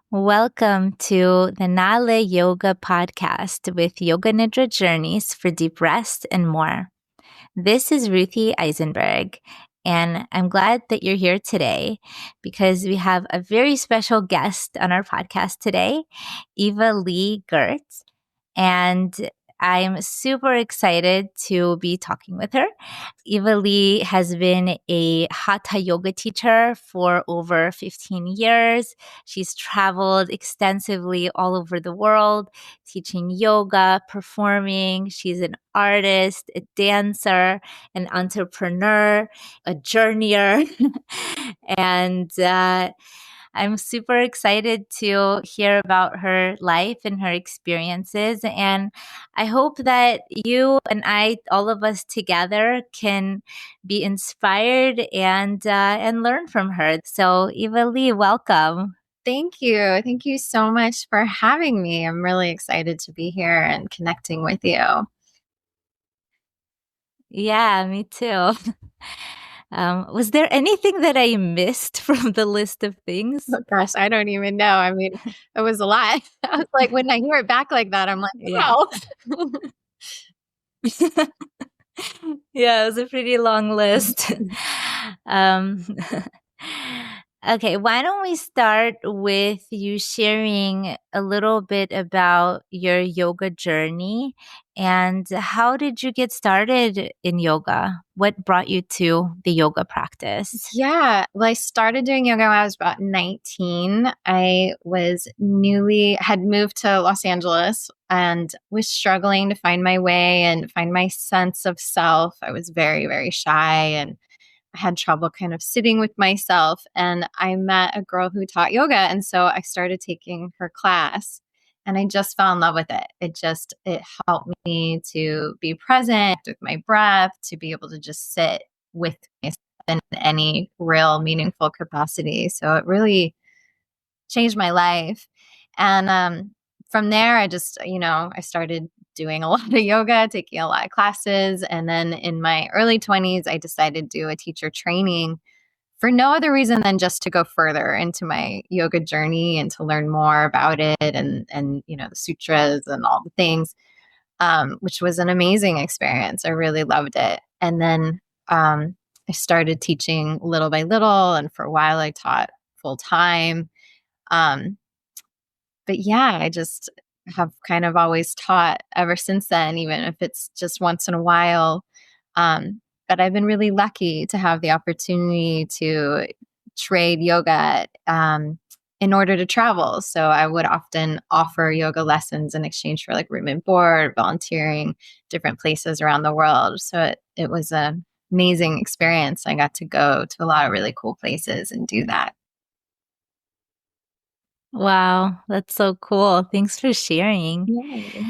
Welcome to the Nale Yoga podcast with Yoga Nidra journeys for deep rest and more. This is Ruthie Eisenberg, and I'm glad that you're here today because we have a very special guest on our podcast today, Evalee Gertz. And I'm super excited to be talking with her. Evalee has been a Hatha yoga teacher for over 15 years. She's traveled extensively all over the world, teaching yoga, performing. She's an artist, a dancer, an entrepreneur, a journeyer. and I'm super excited to hear about her life and her experiences. And I hope that you and I, all of us together, can be inspired and learn from her. So, Evalee, welcome. Thank you. Thank you so much for having me. I'm really excited to be here and connecting with you. Yeah, me too. Was there anything that I missed from the list of things? Oh, gosh, I don't even know. I mean, it was a lot. I was like, when I hear it back like that, I'm like, Yeah. wow. Yeah, it was a pretty long list. um, okay, why don't we start with you sharing a little bit about your yoga journey and how did you get started in yoga? What brought you to the yoga practice? Yeah. Well, I started doing yoga when I was about 19. I had moved to Los Angeles and was struggling to find my way and find my sense of self. I was very, very shy and I had trouble kind of sitting with myself. And I met a girl who taught yoga. And so I started taking her class and I just fell in love with it. It helped me to be present with my breath, to be able to just sit with myself in any real meaningful capacity. So it really changed my life. And from there, I started doing a lot of yoga, taking a lot of classes. And then in my early 20s, I decided to do a teacher training for no other reason than just to go further into my yoga journey and to learn more about it and the sutras and all the things, which was an amazing experience. I really loved it. And then I started teaching little by little. And for a while, I taught full time. Um, but yeah, I just have kind of always taught ever since then, even if it's just once in a while. But I've been really lucky to have the opportunity to trade yoga in order to travel. So I would often offer yoga lessons in exchange for like room and board, volunteering different places around the world. So it was an amazing experience. I got to go to a lot of really cool places and do that. Wow, that's so cool. Thanks for sharing. Yay.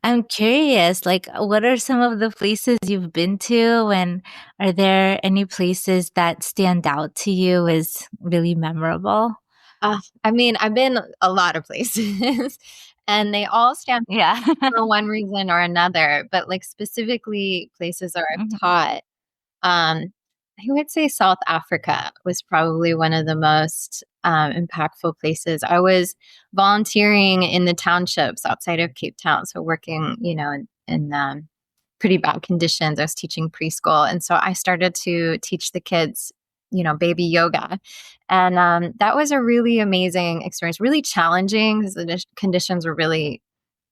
I'm curious, like, what are some of the places you've been to, and are there any places that stand out to you as really memorable? I mean, I've been a lot of places and they all stand Yeah. for one reason or another, but like specifically places where I've Mhm. taught, I would say South Africa was probably one of the most impactful places. I was volunteering in the townships outside of Cape Town, so working, in pretty bad conditions. I was teaching preschool, and so I started to teach the kids, baby yoga, and that was a really amazing experience. Really challenging because the conditions were really,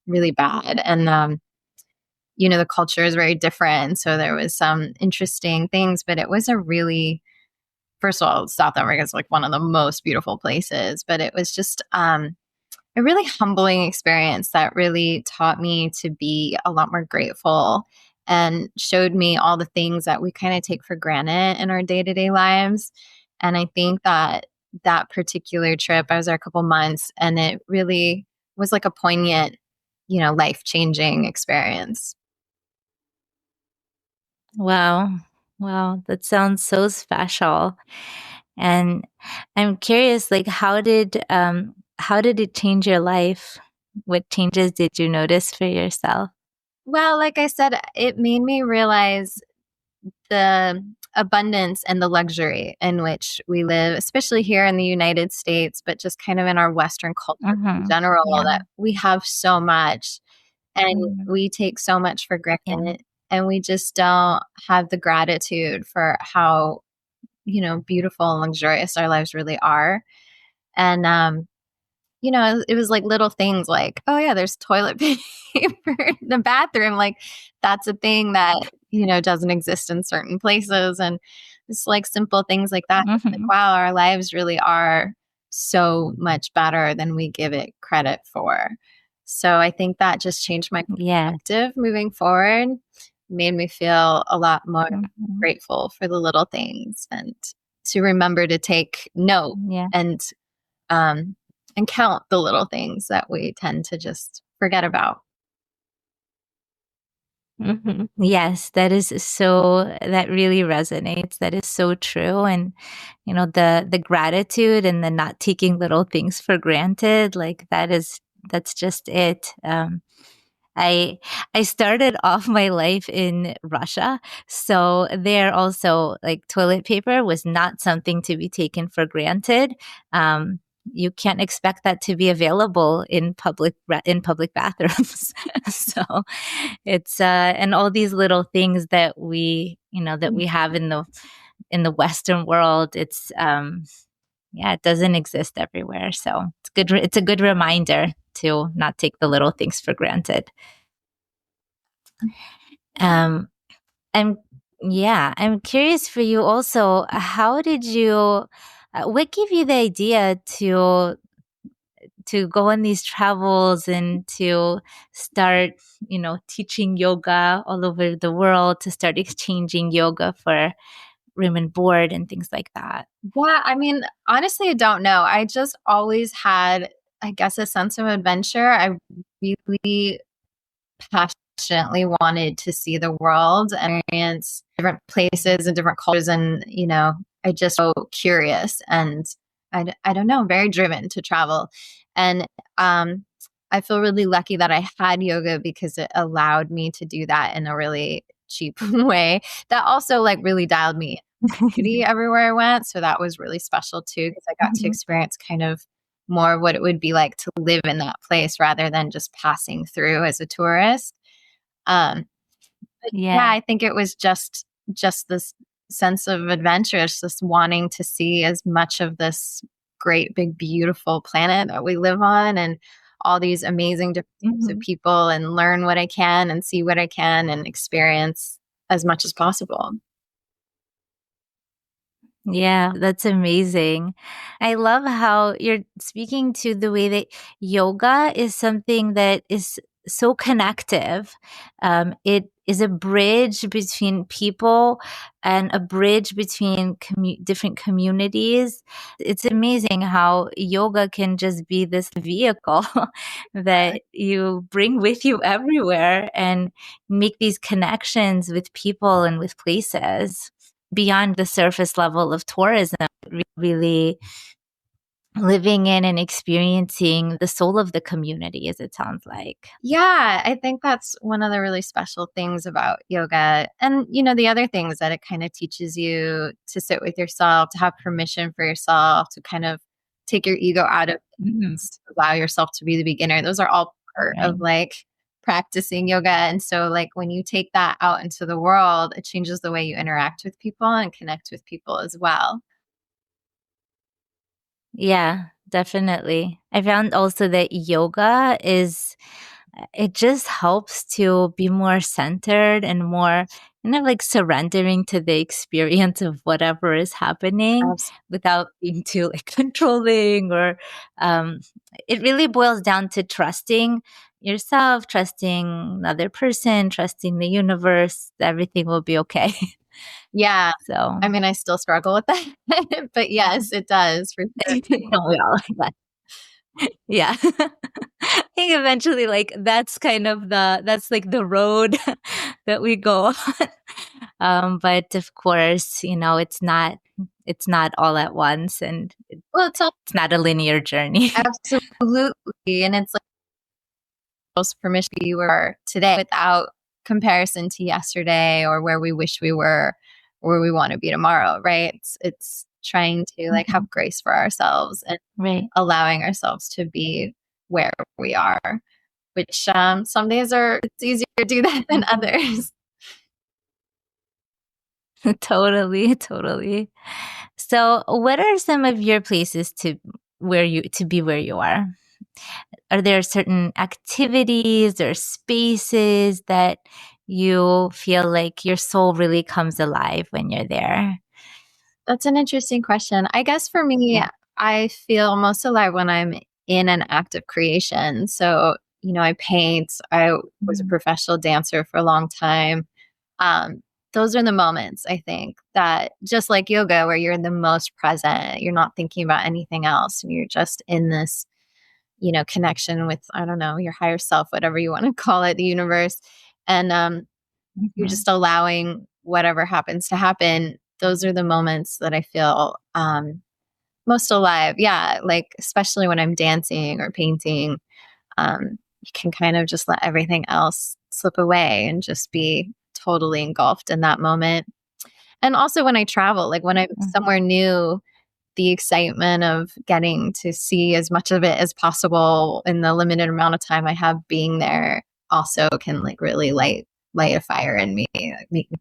really bad, and the culture is very different. So there was some interesting things, but it was first of all, South Africa is like one of the most beautiful places, but it was just a really humbling experience that really taught me to be a lot more grateful and showed me all the things that we kind of take for granted in our day-to-day lives. And I think that particular trip, I was there a couple months and it really was like a poignant, life-changing experience. Wow. Wow, that sounds so special. And I'm curious, like, how did it change your life? What changes did you notice for yourself? Well, like I said, it made me realize the abundance and the luxury in which we live, especially here in the United States, but just kind of in our Western culture in general, Yeah. that we have so much and Mhm. we take so much for Yeah. granted. And we just don't have the gratitude for how, beautiful and luxurious our lives really are. And, it was like little things like, oh yeah, there's toilet paper in the bathroom. Like that's a thing that, doesn't exist in certain places. And it's like simple things like that. It's like, Mhm. wow, our lives really are so much better than we give it credit for. So I think that just changed my Yes. perspective moving forward, made me feel a lot more Mhm. grateful for the little things and to remember to take note Yeah. and um, and count the little things that we tend to just forget about. Yes, that really resonates. That is so true. And, the gratitude and the not taking little things for granted, like that's just it. I I started off my life in Russia, so there also like toilet paper was not something to be taken for granted. Um, you can't expect that to be available in public bathrooms. So it's and all these little things that we have in the Western world. It's yeah, it doesn't exist everywhere. So it's good. It's a good reminder to not take the little things for granted. Um, I'm yeah, I'm curious for you also. How did you? What gave you the idea to go on these travels and to start, teaching yoga all over the world, to start exchanging yoga for room and board and things like that? Yeah, I mean, honestly, I don't know. I just always had, I guess, a sense of adventure. I really passionately wanted to see the world and experience different places and different cultures. And, I just so curious and I don't know, very driven to travel. And I feel really lucky that I had yoga because it allowed me to do that in a really cheap way that also like really dialed me beauty everywhere I went. So that was really special too, because I got to Mhm. experience kind of more of what it would be like to live in that place rather than just passing through as a tourist. Um, but yeah, Yeah. I think it was just this sense of adventure, it's just wanting to see as much of this great big beautiful planet that we live on and all these amazing different types of Mhm. people and learn what I can and see what I can and experience as much as possible. Yeah, that's amazing. I love how you're speaking to the way that yoga is something that is so connective. It is a bridge between people and a bridge between different communities. It's amazing how yoga can just be this vehicle that you bring with you everywhere and make these connections with people and with places beyond the surface level of tourism, really living in and experiencing the soul of the community, as it sounds like. Yeah, I think that's one of the really special things about yoga. And, the other thing is that it kind of teaches you to sit with yourself, to have permission for yourself, to kind of take your ego out of Mhm. things, allow yourself to be the beginner. Those are all part Right. of like practicing yoga. And so, like, when you take that out into the world, it changes the way you interact with people and connect with people as well. Yeah, definitely. I found also that yoga it just helps to be more centered and more like surrendering to the experience of whatever is happening Absolutely. without being too like controlling or um it really boils down to trusting yourself, trusting another person, trusting the universe, everything will be okay. Yeah. So I mean, I still struggle with that, but yes, it does for sure. don't we all? Yeah. I think eventually like that's like the road that we go on. But of course, it's not all at once and Well, it's it's not a linear journey. absolutely, and it's like most permission we were today without comparison to yesterday or where we wish we were where we want to be tomorrow, right? It's trying to like have grace for ourselves and Right. allowing ourselves to be where we are, which some days it's easier to do that than others. Totally, totally. So, what are some of your places to be where you are? Are there certain activities or spaces that you feel like your soul really comes alive when you're there? That's an interesting question. I guess for me, Yeah. I feel most alive when I'm in an act of creation. So, I paint. I was a Mhm. professional dancer for a long time. Um, those are the moments I think that just like yoga, where you're the most present, you're not thinking about anything else, and you're just in this, connection with, I don't know, your higher self, whatever you want to call it, the universe. And you're Mhm. just allowing whatever happens to happen. Those are the moments that I feel most alive. Yeah. Like, especially when I'm dancing or painting, you can kind of just let everything else slip away and just be totally engulfed in that moment. And also when I travel, like when I'm Mhm. somewhere new, the excitement of getting to see as much of it as possible in the limited amount of time I have being there also can like really light a fire in me, like make me,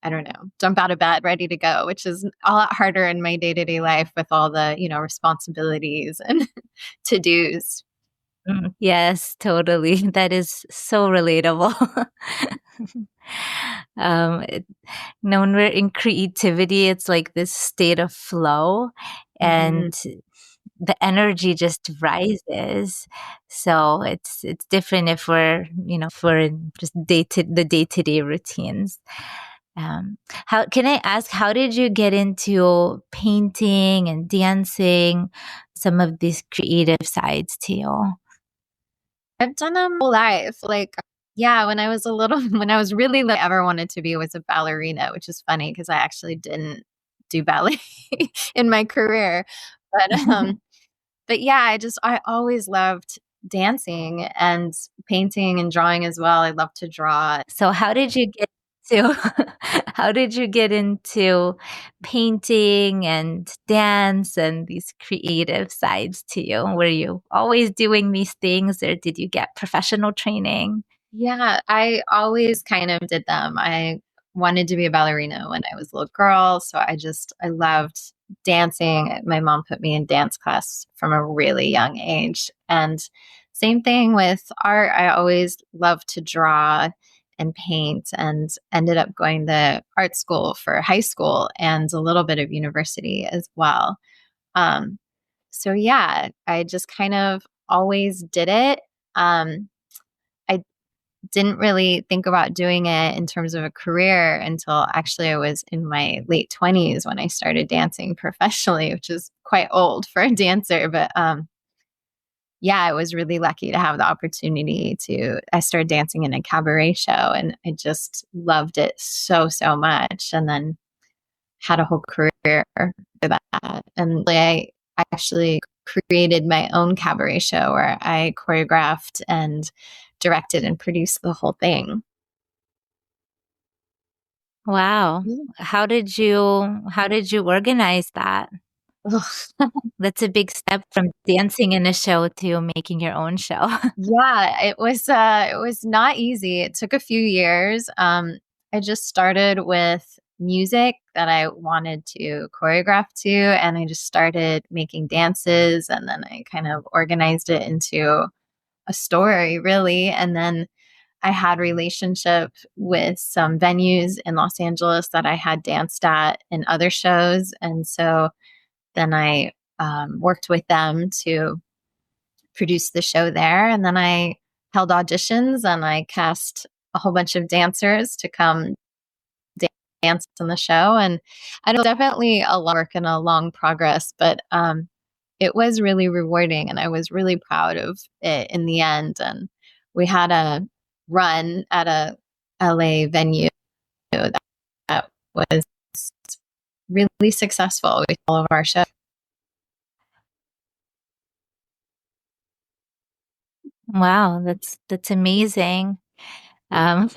I don't know, jump out of bed ready to go, which is a lot harder in my day-to-day life with all the, responsibilities and to-dos. Yes, totally. That is so relatable. It, when we're in creativity, it's like this state of flow, Mhm. and the energy just rises. So it's different if we're in just the day to day routines. How can I ask? How did you get into painting and dancing? Some of these creative sides to you. I've done them my whole life. Like, yeah, when I was a little, when I was really little, I ever wanted to be was a ballerina, which is funny because I actually didn't do ballet in my career. But but yeah, I always loved dancing and painting and drawing as well. I love to draw. So how did you get to how did you get into painting and dance and these creative sides to you? Were you always doing these things, or did you get professional training? Yeah, I always kind of did them. I wanted to be a ballerina when I was a little girl, so I loved dancing. My mom put me in dance class from a really young age. And same thing with art. I always loved to draw and paint and ended up going to art school for high school and a little bit of university as well. Um, so yeah, I just kind of always did it. I didn't really think about doing it in terms of a career until actually I was in my late 20s when I started dancing professionally, which is quite old for a dancer. But yeah, I was really lucky to have the opportunity I started dancing in a cabaret show and I just loved it so, so much. And then had a whole career for that. And I actually created my own cabaret show where I choreographed and directed and produced the whole thing. Wow. How did you organize that? Ugh. That's a big step from dancing in a show to making your own show. Yeah, it was not easy. It took a few years. I just started with music that I wanted to choreograph to, and I just started making dances, and then I kind of organized it into a story, really. And then I had relationship with some venues in Los Angeles that I had danced at in other shows, and so then I worked with them to produce the show there. And then I held auditions and I cast a whole bunch of dancers to come dance on the show. And I know definitely a lot of work and a long progress, but it was really rewarding and I was really proud of it in the end. And we had a run at a LA venue that was really successful with all of our shows. Wow, that's amazing. Um,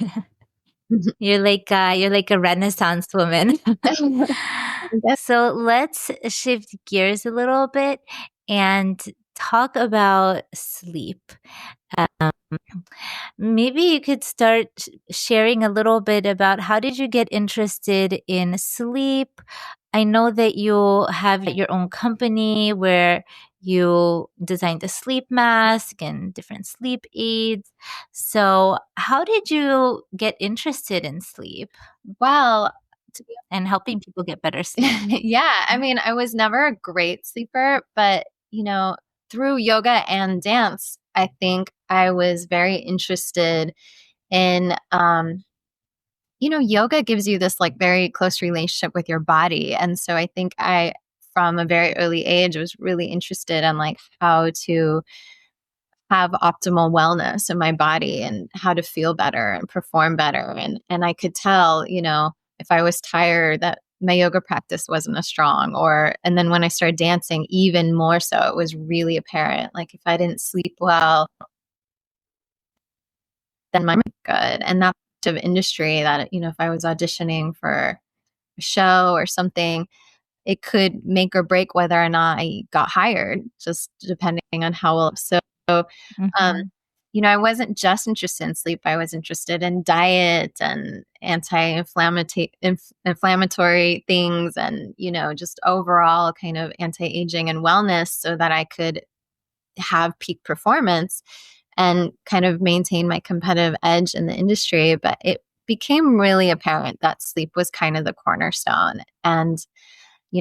You're like a Renaissance woman. That's So let's shift gears a little bit and talk about sleep. Um, Maybe you could start sharing a little bit about how did you get interested in sleep? I know that you have your own company where you designed the sleep mask and different sleep aids. So, how did you get interested in sleep well, to be and helping people get better sleep? yeah, I mean, I was never a great sleeper, but through yoga and dance, I think I was very interested in yoga gives you this like very close relationship with your body. And so I think I from a very early age was really interested in like how to have optimal wellness in my body and how to feel better and perform better. And I could tell, if I was tired that my yoga practice wasn't as strong and then when I started dancing even more so, it was really apparent. Like if I didn't sleep well, then my good. And that of industry that, if I was auditioning for a show or something, it could make or break whether or not I got hired, just depending on how well. So, um, Mhm. I wasn't just interested in sleep. I was interested in diet and inflammatory things and, just overall kind of anti-aging and wellness so that I could have peak performance and kind of maintain my competitive edge in the industry. But it became really apparent that sleep was kind of the cornerstone. And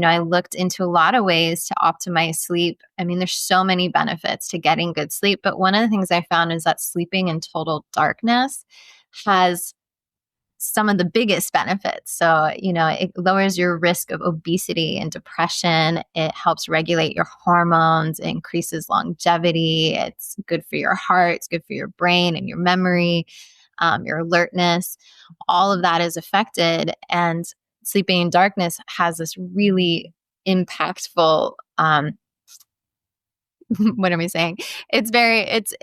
I looked into a lot of ways to optimize sleep. I mean, there's so many benefits to getting good sleep, but one of the things I found is that sleeping in total darkness has some of the biggest benefits. So, it lowers your risk of obesity and depression. It helps regulate your hormones, it increases longevity. It's good for your heart, it's good for your brain and your memory, your alertness. All of that is affected. And sleeping in darkness has this really impactful what am I saying? It's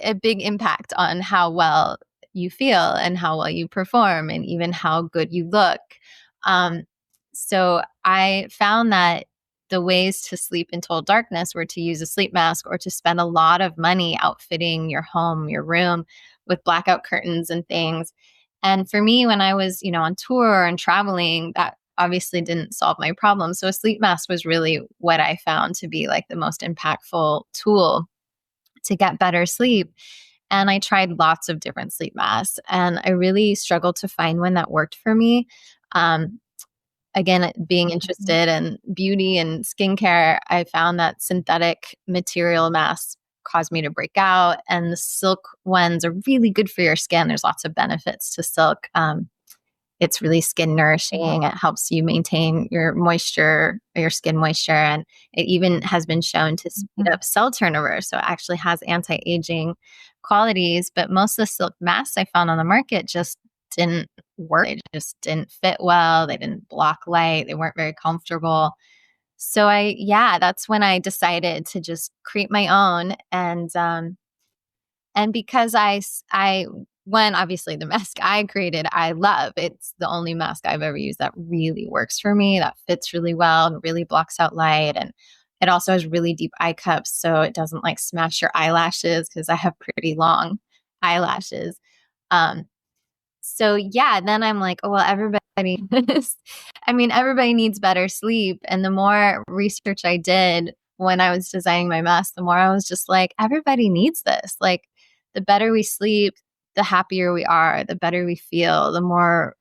a big impact on how well you feel and how well you perform and even how good you look. Um, so I found that the ways to sleep in total darkness were to use a sleep mask or to spend a lot of money outfitting your home, your room with blackout curtains and things. And for me, when I was, on tour and traveling, that obviously didn't solve my problem. So a sleep mask was really what I found to be like the most impactful tool to get better sleep. And I tried lots of different sleep masks and I really struggled to find one that worked for me. Um, Again, being Mhm. interested in beauty and skincare, I found that synthetic material masks caused me to break out, and the silk ones are really good for your skin. There's lots of benefits to silk. It's really skin nourishing. It helps you maintain your moisture, your skin moisture, and it even has been shown to speed Mhm. up cell turnover. So it actually has anti-aging qualities. But most of the silk masks I found on the market just didn't work. They just didn't fit well. They didn't block light. They weren't very comfortable. So that's when I decided to just create my own. And because when obviously the mask I created, I love. It's the only mask I've ever used that really works for me, that fits really well and really blocks out light. And it also has really deep eye cups, so it doesn't like smash your eyelashes because I have pretty long eyelashes. Um, so then I'm like, oh well, everybody needs better sleep. And the more research I did when I was designing my mask, the more I was just like, everybody needs this. Like the better we sleep, the happier we are, the better we feel, the more,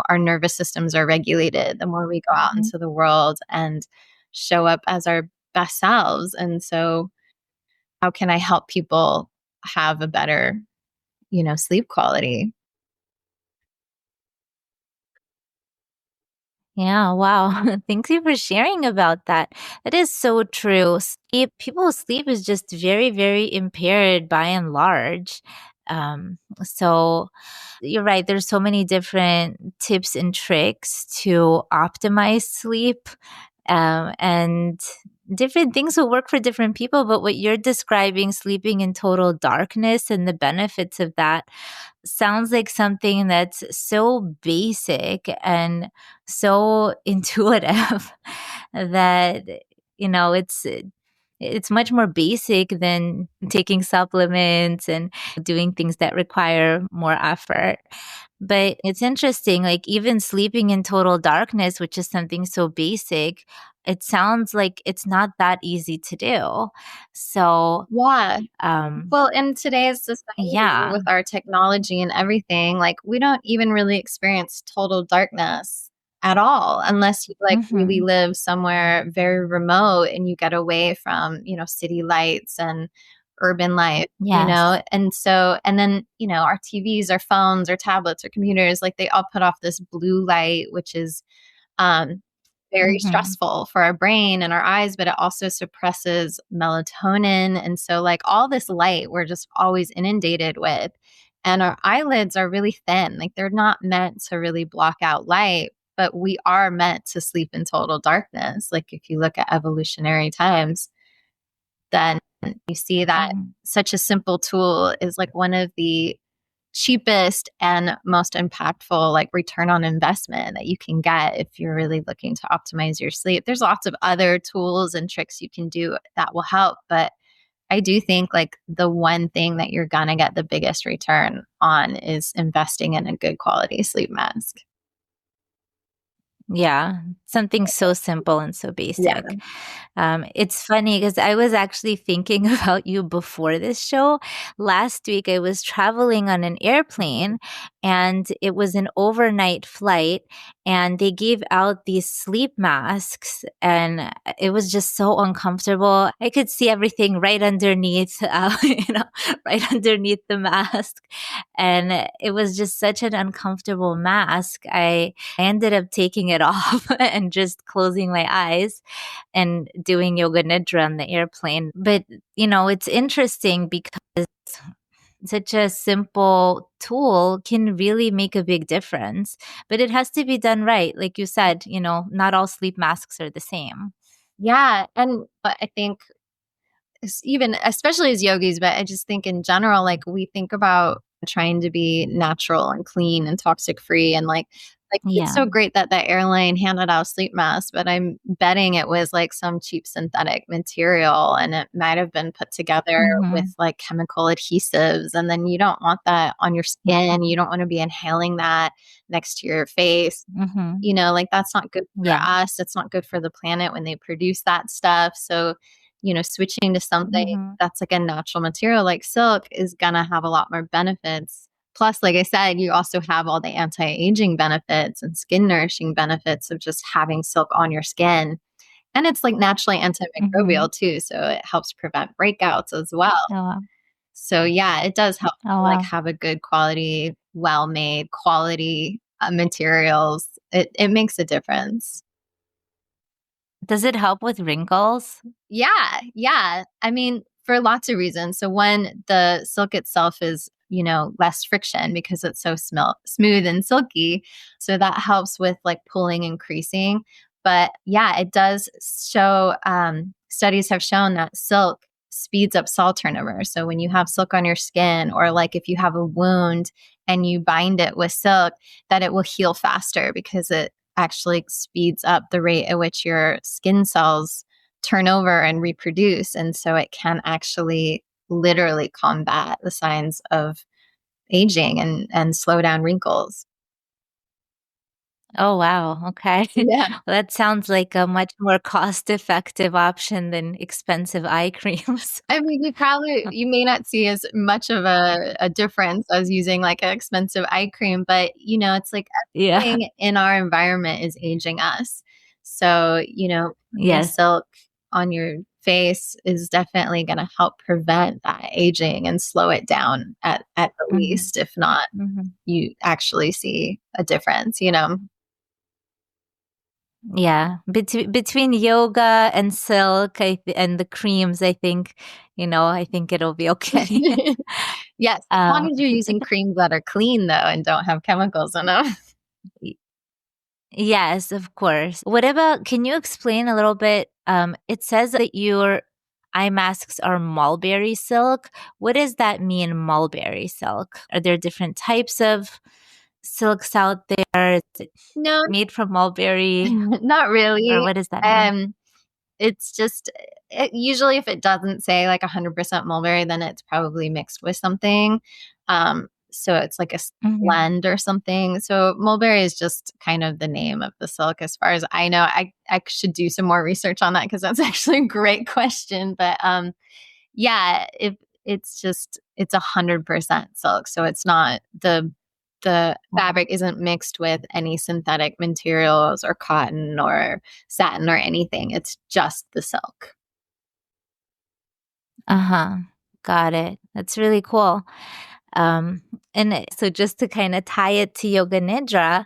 our nervous systems are regulated, the more we go out Mhm. into the world and show up as our best selves. And so how can I help people have a better, sleep quality? Yeah, wow. Thank you for sharing about that. That is so true. People's sleep is just very, very impaired by and large. So you're right. There's so many different tips and tricks to optimize sleep. And different things will work for different people, but what you're describing, sleeping in total darkness and the benefits of that, sounds like something that's so basic and so intuitive that, it's much more basic than taking supplements and doing things that require more effort. But it's interesting, like even sleeping in total darkness, which is something so basic, it sounds like it's not that easy to do. So, Yeah. um, Well, in today's society yeah. with our technology and everything, like we don't even really experience total darkness at all unless you like really Mhm. live somewhere very remote and you get away from, city lights and urban life, Yes. And so and then, our TVs, our phones, our tablets, our computers, like they all put off this blue light, which is um, very Mhm. stressful for our brain and our eyes, but it also suppresses melatonin. And so, like, all this light we're just always inundated with. And our eyelids are really thin. Like, they're not meant to really block out light, but we are meant to sleep in total darkness. Like, if you look at evolutionary times, then you see that Mhm. such a simple tool is like one of the cheapest and most impactful like return on investment that you can get if you're really looking to optimize your sleep. There's lots of other tools and tricks you can do that will help, but I do think like the one thing that you're going to get the biggest return on is investing in a good quality sleep mask. Yeah, something so simple and so Yeah. basic. It's funny because I was actually thinking about you before this show. Last week, I was traveling on an airplane and it was an overnight flight, and they gave out these sleep masks, and it was just so uncomfortable. I could see everything right underneath, right underneath the mask. And it was just such an uncomfortable mask. I ended up taking it off and just closing my eyes and doing Yoga Nidra on the airplane. But, it's interesting because such a simple tool can really make a big difference. But it has to be done right. Like you said, not all sleep masks are the same. Yeah. And I think even especially as yogis, but I just think in general, like we think about trying to be natural and clean and toxic free and like it's Yeah. so great that the airline handed out sleep masks, but I'm betting it was like some cheap synthetic material and it might have been put together with Mm-hmm. like chemical adhesives. And then you don't want that on your skin. You don't want to be inhaling that next to your face. Mm-hmm. Like that's not good Yeah. for us. It's not good for the planet when they produce that stuff. So, switching to something Mm-hmm. that's like a natural material like silk is going to have a lot more benefits. Plus, like I said, you also have all the anti aging benefits and skin nourishing benefits of just having silk on your skin. And it's like naturally Mm-hmm. antimicrobial too. So it helps prevent breakouts as well. Oh, wow. So, yeah, it does help Oh, to like wow. have a good quality, well made, quality materials. It makes a difference. Does it help with wrinkles? Yeah, yeah. I mean, for lots of reasons. So one, the silk itself is, less friction because it's so smooth and silky. So that helps with like pulling and creasing. But yeah, it does show studies have shown that silk speeds up cell turnover. So when you have silk on your skin or like if you have a wound and you bind it with silk, that it will heal faster because it actually speeds up the rate at which your skin cells turn over and reproduce. And so it can actually literally combat the signs of aging and slow down wrinkles. Oh, wow. Okay. Yeah. Well, that sounds like a much more cost-effective option than expensive eye creams. I mean, you may not see as much of a difference as using like an expensive eye cream, but it's like Yeah. everything in our environment is aging us. So, putting Yes. silk on your face is definitely going to help prevent that aging and slow it down at the Mhm. least, if not Mhm. you actually see a difference. Yeah. Between yoga and silk, and the creams, I think it'll be okay. Yes, as long Um, as you're using creams that are clean though and don't have chemicals in them. y Yes, of course. What about, can you explain a little bit? It says that your eye masks are mulberry silk. What does that mean, mulberry silk? Are there different types of silks out there? Is it No, made from mulberry? not Or really. what does that mean? Um, it's just usually if it doesn't say like 100% mulberry, then it's probably mixed with something. So it's like a Mhm. blend or something. So mulberry is just kind of the name of the silk, as far as I know. I should do some more research on that because that's actually a great question. But yeah, if it's 100% silk, so it's not the fabric isn't mixed with any synthetic materials or cotton or satin or anything. It's just the silk. Uh-huh. Got it. That's really cool. Um, so just to kind of tie it to Yoga Nidra,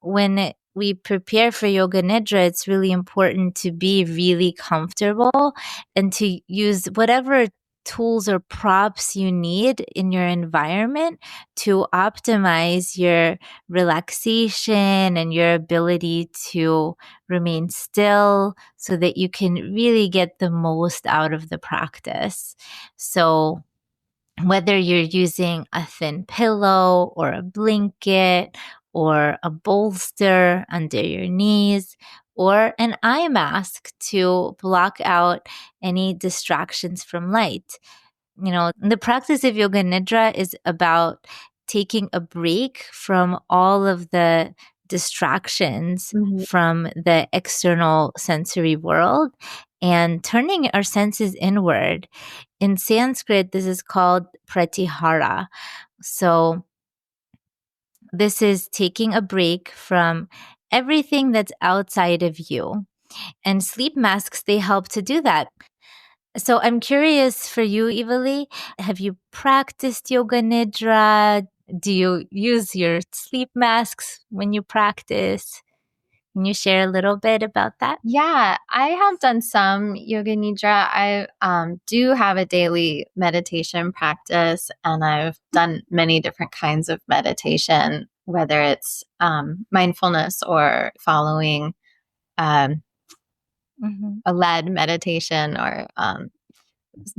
when we prepare for Yoga Nidra, it's really important to be really comfortable and to use whatever tools or props you need in your environment to optimize your relaxation and your ability to remain still so that you can really get the most out of the practice. So, whether you're using a thin pillow or a blanket or a bolster under your knees or an eye mask to block out any distractions from light. You know, the practice of Yoga Nidra is about taking a break from all of the distractions Mhm. from the external sensory world and turning our senses inward. In Sanskrit, this is called pratihara. So, this is taking a break from everything that's outside of you. And sleep masks, they help to do that. So I'm curious for you, Evalee, have you practiced Yoga Nidra? Do you use your sleep masks when you practice? Can you share a little bit about that? Yeah, I have done some yoga nidra. I do have a daily meditation practice, and I've done many different kinds of meditation, whether it's mindfulness or following um, Mhm. a led meditation or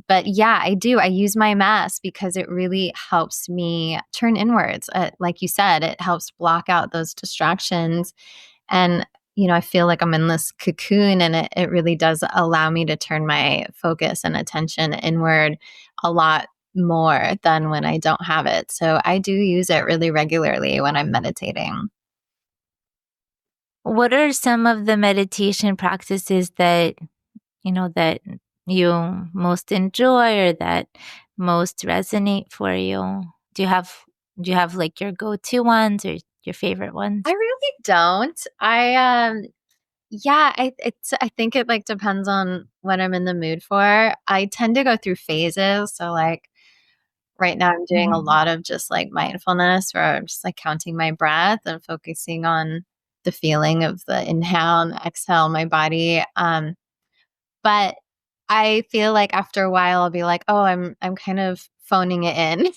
but yeah, I do. I use my mask because it really helps me turn inwards. Like you said, it helps block out those distractions. And, I feel like I'm in this cocoon, and it really does allow me to turn my focus and attention inward a lot more than when I don't have it. So I do use it really regularly when I'm meditating. What are some of the meditation practices that that you most enjoy or that most resonate for you? Do you have like your go-to ones or your favorite I ones? really don't. Yeah, I think it like depends on what I'm in the mood for. I tend to go through phases. So like right now I'm doing a Mhm. lot of just like mindfulness where I'm just like counting my breath and focusing on the feeling of the inhale and exhale in my body. But I feel like after a while I'll be like, "Oh, I'm kind of phoning it in."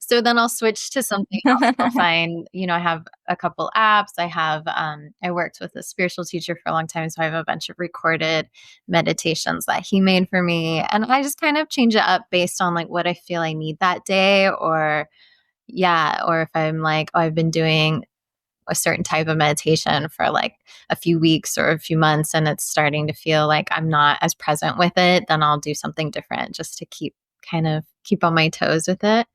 So then I'll switch to something else. I'll find, I have a couple apps. I worked with a spiritual teacher for a long time, so I have a bunch of recorded meditations that he made for me, and I just kind of change it up based on like what I feel I need that day, or yeah, or if I'm like, "Oh, I've been doing a certain type of meditation for like a few weeks or a few months and it's starting to feel like I'm not as present with it, then I'll do something different just to keep on my toes with it."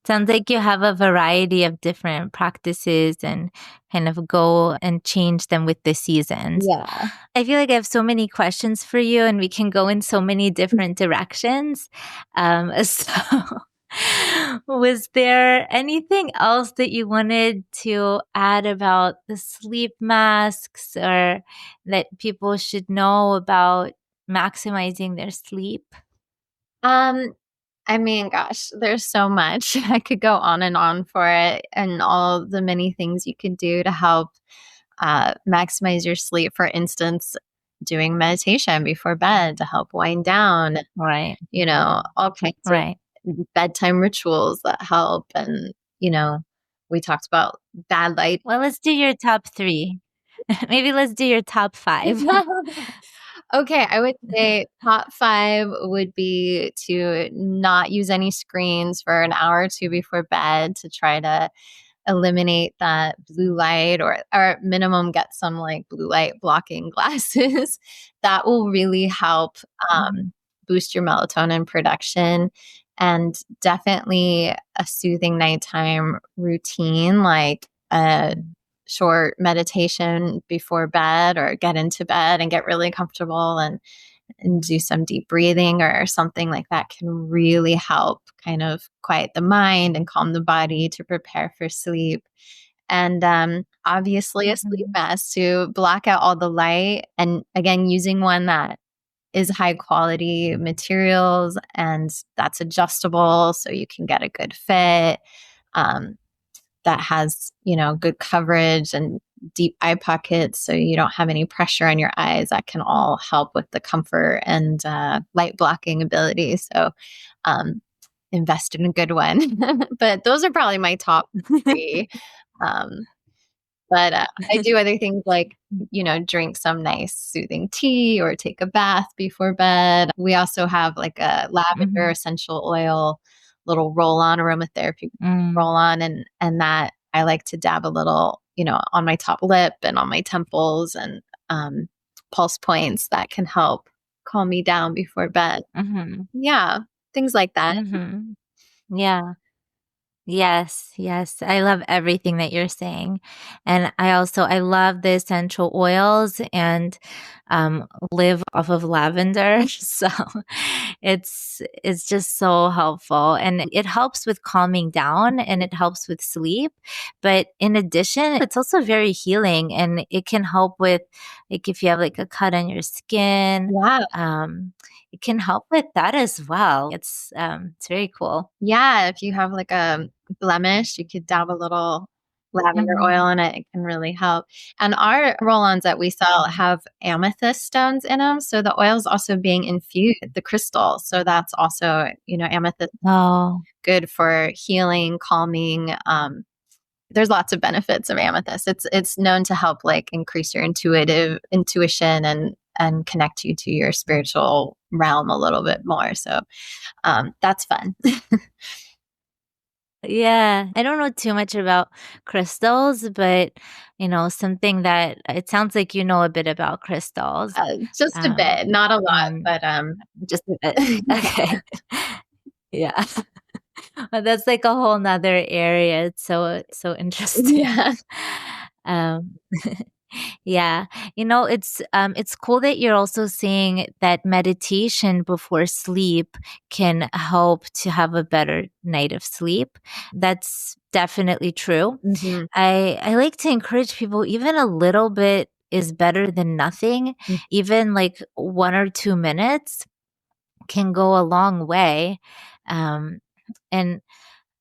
Sounds like you have a variety of different practices and kind of go and change them with the seasons. Yeah. I feel like I have so many questions for you, and we can go in so many different directions. So, was there anything else that you wanted to add about the sleep masks or that people should know about maximizing their sleep? Um, I mean, gosh, there's so much. I could go on and on for it and all the many things you could do to help maximize your sleep. For instance, doing meditation before bed to help wind down, Right, all kinds of right. bedtime rituals that help and, you know, we talked about bad light. Well, let's do your top 3. Maybe let's do your top 5. Okay, I would say top 5 would be to not use any screens for an hour or 2 before bed to try to eliminate that blue light, or at minimum get some like blue light blocking glasses. That will really help Mhm. boost your melatonin production. And definitely a soothing nighttime routine, like a Mhm. short meditation before bed, or get into bed and get really comfortable and do some deep breathing or something like that, can really help kind of quiet the mind and calm the body to prepare for sleep. And obviously, a sleep Mhm. mask to block out all the light. And again, using one that is high quality materials and that's adjustable so you can get a good fit. Um, that has, good coverage and deep eye pockets so you don't have any pressure on your eyes. That can all help with the comfort and light blocking ability. So um, invest in a good one. But those are probably my top 3. Um, but I do other things like, drink some nice soothing tea or take a bath before bed. We also have like a lavender Mhm. essential oil little roll on aromatherapy Mm. roll on, and that I like to dab a little, on my top lip and on my temples and um, pulse points that can help calm me down before bed. Mhm. Yeah, things like that. Mhm. Yeah. Yes, yes. I love everything that you're saying. And I love the essential oils and live off of lavender. So it's just so helpful. And it helps with calming down and it helps with sleep. But in addition, it's also very healing and it can help with like if you have like a cut on your skin. Yeah. Um it can help with that as well. It's very cool. Yeah, if you have like a blemish, you could dab a little lavender Mhm. oil in it. It can really help. And our roll-ons that we sell have amethyst stones in them. So the oil is also being infused, the crystal. So that's also, amethyst, Oh, good for healing, calming. There's lots of benefits of amethyst. It's known to help like increase your intuition and connect you to your spiritual realm a little bit more. So that's fun. yeah. I don't know too much about crystals, but something that it sounds like you know a bit about crystals. Just a Um, bit, not a lot, and but just a bit. yeah. Okay. Yeah. Well, that's like a whole nother area. It's so interesting. Yeah. Um, yeah. It's cool that you're also saying that meditation before sleep can help to have a better night of sleep. That's definitely true. Mhm. I like to encourage people even a little bit is better than nothing. Mm. Even like 1 or 2 minutes can go a long way. Um, and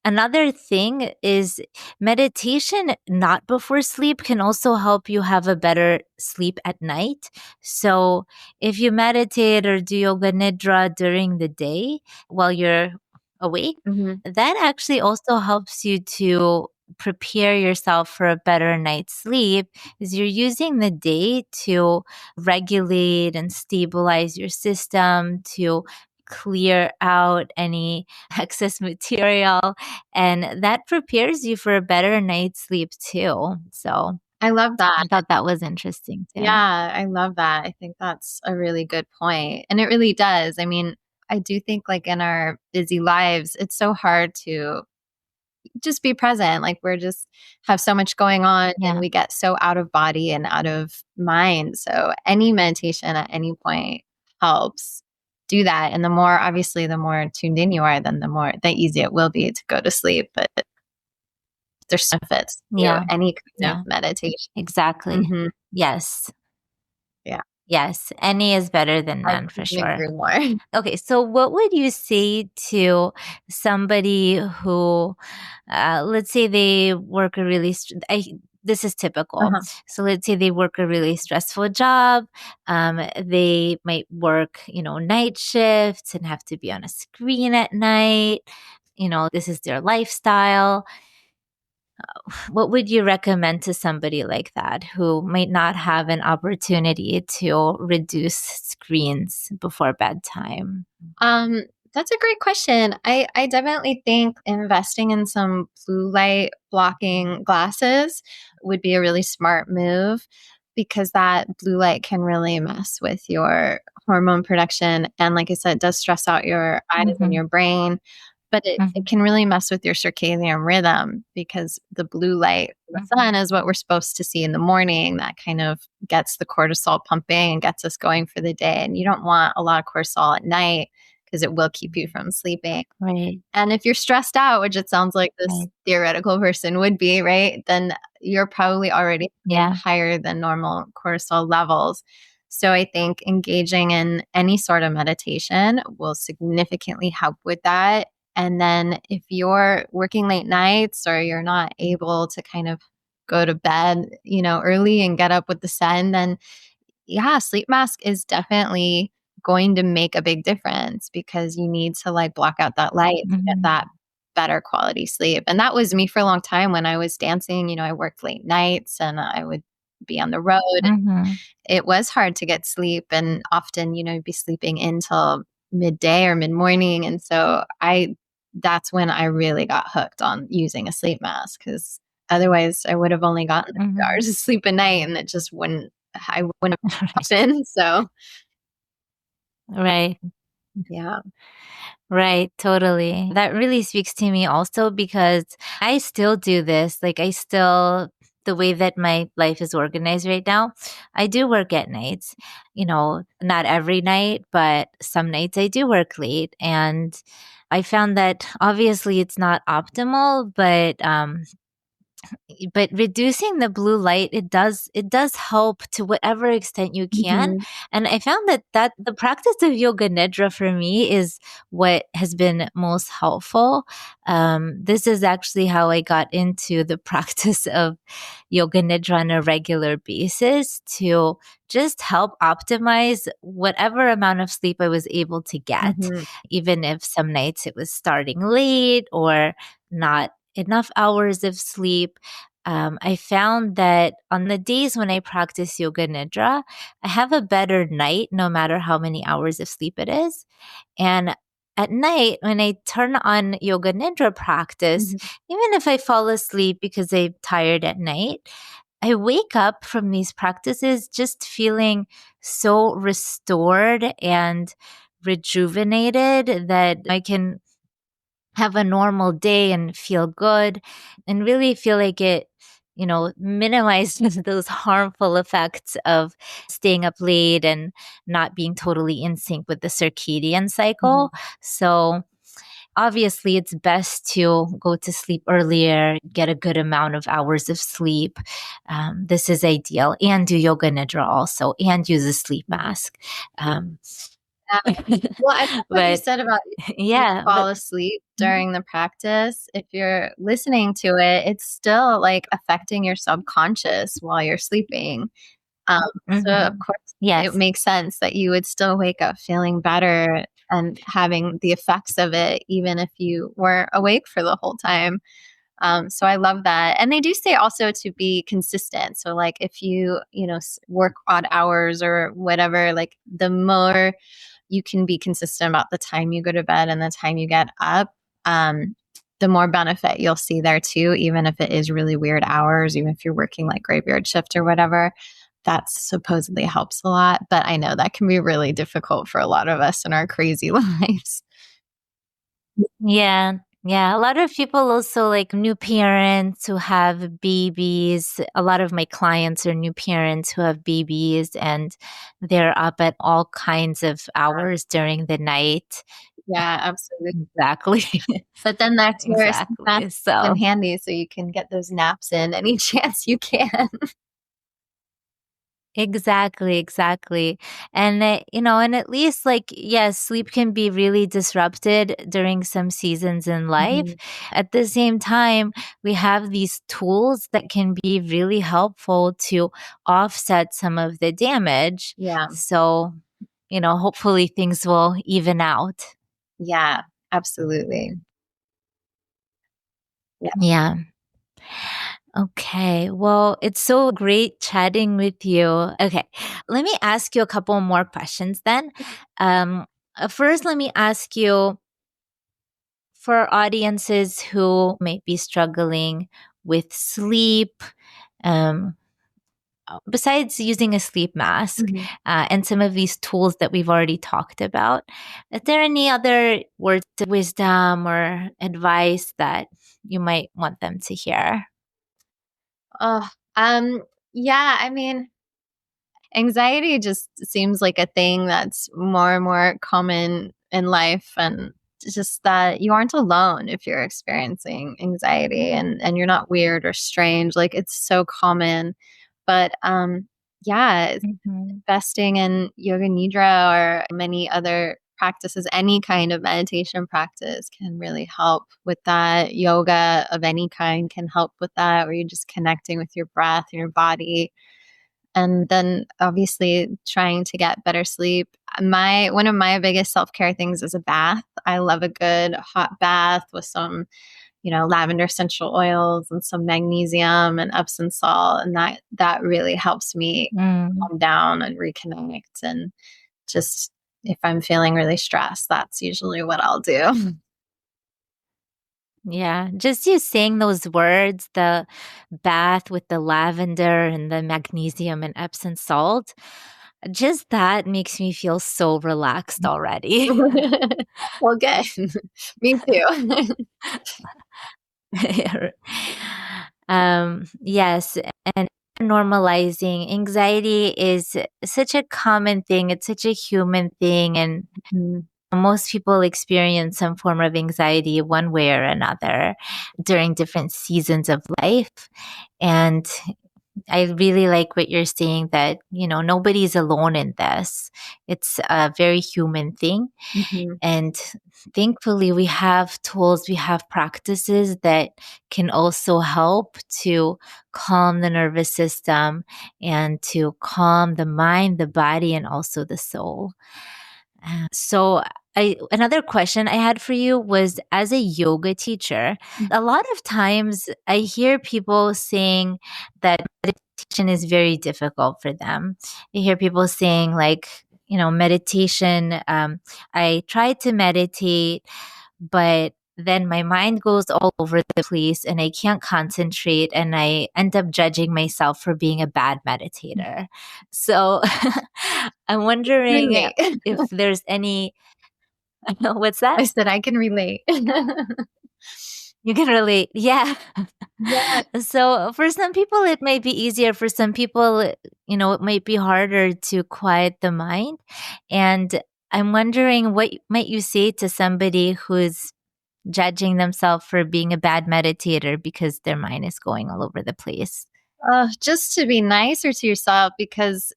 Another thing is meditation not before sleep can also help you have a better sleep at night. So, if you meditate or do yoga nidra during the day while you're awake, Mhm. that actually also helps you to prepare yourself for a better night's sleep is you're using the day to regulate and stabilize your system to clear out any excess material and that prepares you for a better night's sleep too. So I love that. I thought that was interesting too. Yeah, I love that. I think that's a really good point, and it really does. I mean, I do think, like, in our busy lives, it's so hard to just be present. Like, we're just have so much going on, and Yeah. we get so out of body and out of mind. So any meditation at any point helps do that, and the more obviously, the more tuned in you are, then the easier it will be to go to sleep. But there's benefits to Yeah. any kind of Yeah. meditation. Exactly. Mhm. Yes. Yeah, Yes. Any is better than I none for couldn't sure. agree more. Okay, so what would you say to somebody who, let's say they work a really, this is typical. Uh-huh. So let's say they work a really stressful job. They might work, night shifts and have to be on a screen at night. This is their lifestyle. What would you recommend to somebody like that who might not have an opportunity to reduce screens before bedtime? Um, that's a great question. I definitely think investing in some blue light blocking glasses would be a really smart move because that blue light can really mess with your hormone production. And like I said, it does stress out your eyes and Mm-hmm. your brain, but it Mm-hmm. can really mess with your circadian rhythm because the blue light, the sun, is what we're supposed to see in the morning. That kind of gets the cortisol pumping and gets us going for the day. And you don't want a lot of cortisol at night because it will keep you from sleeping. Right. And if you're stressed out, which it sounds like this Right. theoretical person would be, right? Then you're probably already having Yeah. higher than normal cortisol levels. So I think engaging in any sort of meditation will significantly help with that. And then if you're working late nights or you're not able to kind of go to bed, early and get up with the sun, then yeah, sleep mask is definitely going to make a big difference because you need to like block out that light to get Mm-hmm. that better quality sleep. And that was me for a long time when I was dancing. I worked late nights and I would be on the road. Mm-hmm. It was hard to get sleep and often, you'd be sleeping until midday or mid morning. And so that's when I really got hooked on using a sleep mask because otherwise I would have only gotten a few Mm-hmm. hours of sleep a night and I wouldn't have option. So Right. yeah. Right, totally. That really speaks to me also because I still do this. The way that my life is organized right now, I do work at nights. Not every night, but some nights I do work late. And I found that obviously it's not optimal, but reducing the blue light, it does help to whatever extent you can. Mhm. And I found that the practice of yoga nidra for me is what has been most helpful. This is actually how I got into the practice of yoga nidra on a regular basis to just help optimize whatever amount of sleep I was able to get, Mhm. even if some nights it was starting late or not enough hours of sleep. I found that on the days when I practice yoga nidra, I have a better night no matter how many hours of sleep it is. And at night, when I turn on yoga nidra practice, Mhm. even if I fall asleep because I'm tired at night, I wake up from these practices just feeling so restored and rejuvenated that I can have a normal day and feel good and really feel like it minimizes those harmful effects of staying up late and not being totally in sync with the circadian cycle. Mhm. So obviously it's best to go to sleep earlier, get a good amount of hours of sleep. This is ideal, and do yoga nidra also, and use a sleep mask. Um, Yeah. Well, I think what you but said about you yeah, fall but asleep mhm, during the practice, if you're listening to it, it's still like affecting your subconscious while you're sleeping. So of mhm. course it Yes. makes sense that you would still wake up feeling better and having the effects of it, even if you weren't awake for the whole time. So I love that. And they do say also to be consistent. So like if you work odd hours or whatever, like the more you can be consistent about the time you go to bed and the time you get up, the more benefit you'll see there too, even if it is really weird hours, even if you're working like graveyard shift or whatever. That supposedly helps a lot. But I know that can be really difficult for a lot of us in our crazy lives. Yeah. Yeah. A lot of people also like new parents who have babies. A lot of my clients are new parents who have babies and they're up at all kinds of hours during the night. Yeah, absolutely. Exactly. But then that's where sleep mask Exactly. comes in So handy so you can get those naps in any chance you can. exactly, exactly. And at least like, yes, sleep can be really disrupted during some seasons in life. Mhm. At the same time, we have these tools that can be really helpful to offset some of the damage. Yeah. So, hopefully things will even out. Yeah, absolutely. Yeah. Yeah. Okay. Well, it's so great chatting with you. Okay. Let me ask you a couple more questions then. First, let me ask you, for audiences who may be struggling with sleep, um, besides using a sleep mask Mhm. and some of these tools that we've already talked about, is there any other words of wisdom or advice that you might want them to hear? Oh, yeah, I mean, anxiety just seems like a thing that's more and more common in life, and it's just that you aren't alone if you're experiencing anxiety, and you're not weird or strange. Like, it's so common. But yeah, Mhm. investing in Yoga Nidra or many other practices, any kind of meditation practice can really help with that. Yoga of any kind can help with that, where you're just connecting with your breath and your body. And then obviously trying to get better sleep. My one of my biggest self-care things is a bath. I love a good hot bath with some, lavender essential oils and some magnesium and Epsom salt, and that really helps me Mm. calm down and reconnect. And just if I'm feeling really stressed, that's usually what I'll do. Yeah, just you saying those words, the bath with the lavender and the magnesium and Epsom salt, just that makes me feel so relaxed already. Well, good. Me too. Yes, and normalizing anxiety is such a common thing. It's such a human thing, and Mhm, most people experience some form of anxiety one way or another during different seasons of life. And I really like what you're saying, that, nobody's alone in this. It's a very human thing. mhm, And thankfully, we have tools, we have practices that can also help to calm the nervous system and to calm the mind, the body, and also the soul. So, another question I had for you was, as a yoga teacher, a lot of times I hear people saying that meditation is very difficult for them. I hear people saying, like, meditation, I try to meditate, but then my mind goes all over the place and I can't concentrate and I end up judging myself for being a bad meditator. So I'm wondering relate. if there's any what's that? I said I can relate. You can relate. Yeah. Yeah. So for some people it might be easier, for some people, it might be harder to quiet the mind. And I'm wondering, what might you say to somebody who's judging themselves for being a bad meditator because their mind is going all over the place? Just to be nicer to yourself, because,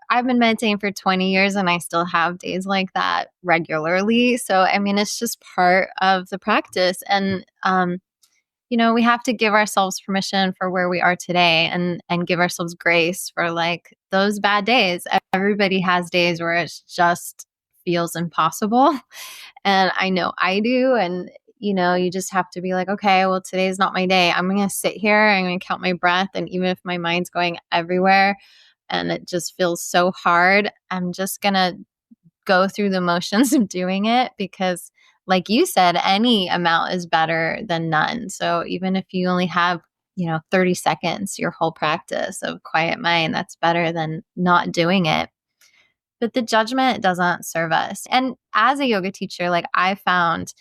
I've been meditating for 20 years and I still have days like that regularly. So, I mean, it's just part of the practice. And, we have to give ourselves permission for where we are today, and give ourselves grace for like those bad days. Everybody has days where it just feels impossible. And I know I do. And, you just have to be like, okay, well, today's not my day. I'm going to sit here. I'm going to count my breath. And even if my mind's going everywhere and it just feels so hard, I'm just going to go through the motions of doing it, because, like you said, any amount is better than none. So even if you only have, 30 seconds, your whole practice of quiet mind, that's better than not doing it. But the judgment doesn't serve us. And as a yoga teacher, like, I found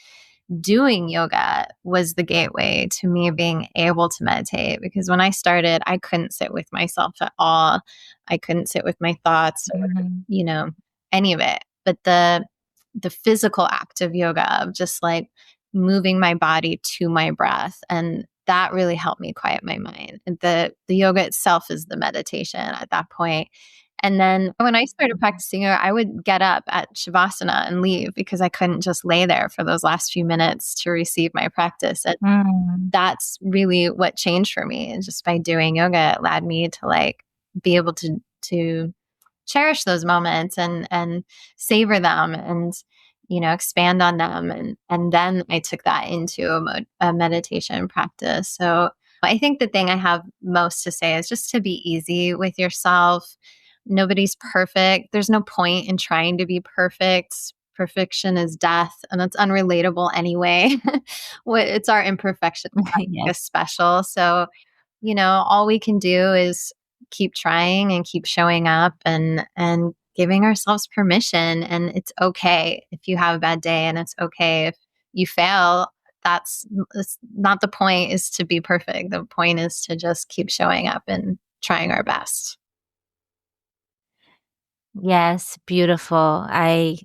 doing yoga was the gateway to me being able to meditate, because when I started, I couldn't sit with myself at all. I couldn't sit with my thoughts or, Mhm. any of it. But the physical act of yoga, of just like moving my body to my breath, and that really helped me quiet my mind. And the yoga itself is the meditation at that point. And then when I started practicing yoga, I would get up at Shavasana and leave, because I couldn't just lay there for those last few minutes to receive my practice. And Mm. that's really what changed for me. And just by doing yoga, it allowed me to like be able to cherish those moments, and savor them, and expand on them. And then I took that into a meditation practice. So I think the thing I have most to say is just to be easy with yourself. Nobody's perfect. There's no point in trying to be perfect. Perfection is death, and it's unrelatable anyway. It's our imperfection that make Yes. us special. So, all we can do is keep trying and keep showing up and giving ourselves permission. And it's okay if you have a bad day, and it's okay if you fail. It's not the point is to be perfect. The point is to just keep showing up and trying our best. Yes, beautiful. I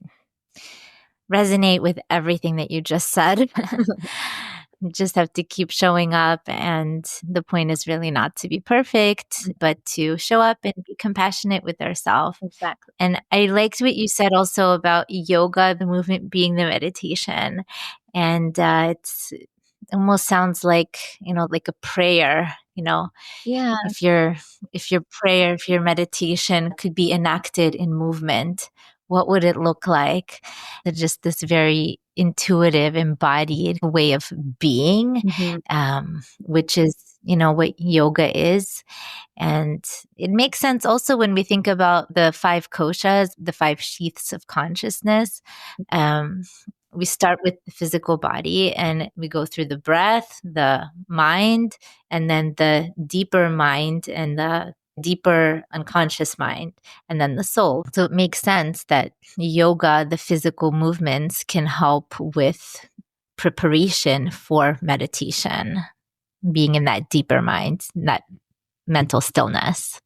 resonate with everything that you just said. You just have to keep showing up. And the point is really not to be perfect, but to show up and be compassionate with ourselves. Exactly. And I liked what you said also about yoga, the movement being the meditation. And it almost sounds like, like a prayer, Yeah. if your meditation could be enacted in movement, what would it look like? Just this very intuitive, embodied way of being, Mhm. which is, what yoga is. And it makes sense also when we think about the five koshas, the five sheaths of consciousness. Um, we start with the physical body and we go through the breath, the mind, and then the deeper mind and the deeper unconscious mind, and then the soul. So it makes sense that yoga, the physical movements, can help with preparation for meditation, being in that deeper mind, that mental stillness.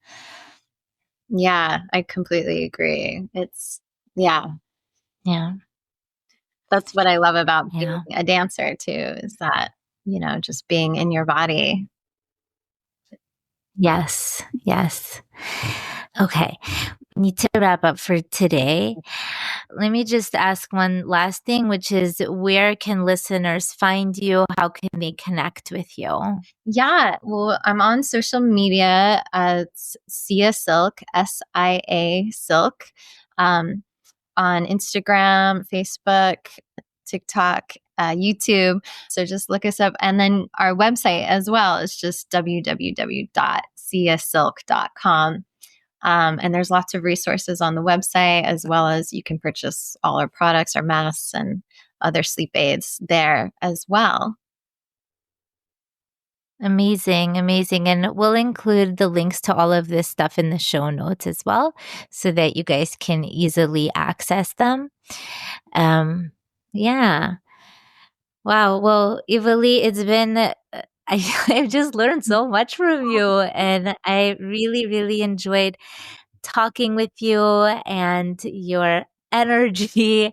Yeah, I completely agree. Yeah, Yeah. that's what I love about being Yeah. a dancer too, is that, just being in your body. Yes. Yes. Okay. Need to wrap up for today. Let me just ask one last thing, which is where can listeners find you? How can they connect with you? Yeah, well, I'm on social media as Sia Silk, SIA Silk, um, on Instagram, Facebook, TikTok, YouTube. So just look us up. And then our website as well is just www.siasilk.com. And there's lots of resources on the website, as well as you can purchase all our products, our masks, and other sleep aids there as well. Amazing, amazing. And we'll include the links to all of this stuff in the show notes as well, so that you guys can easily access them. Um, yeah. Wow. Well, Evalee, it's been, I've just learned so much from you, and I really, really enjoyed talking with you and your energy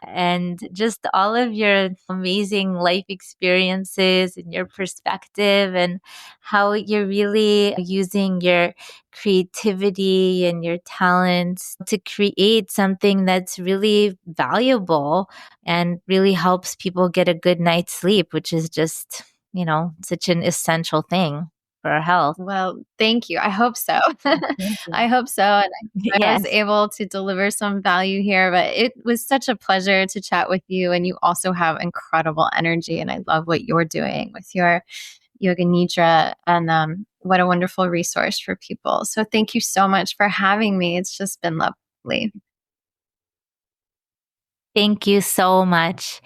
and just all of your amazing life experiences and your perspective, and how you're really using your creativity and your talents to create something that's really valuable and really helps people get a good night's sleep, which is just, such an essential thing for our health. Well, thank you. I hope so. Thank you. I hope so. And I was Yes. able to deliver some value here, but it was such a pleasure to chat with you. And you also have incredible energy. And I love what you're doing with your Yoga Nidra. And what a wonderful resource for people. So thank you so much for having me. It's just been lovely. Thank you so much.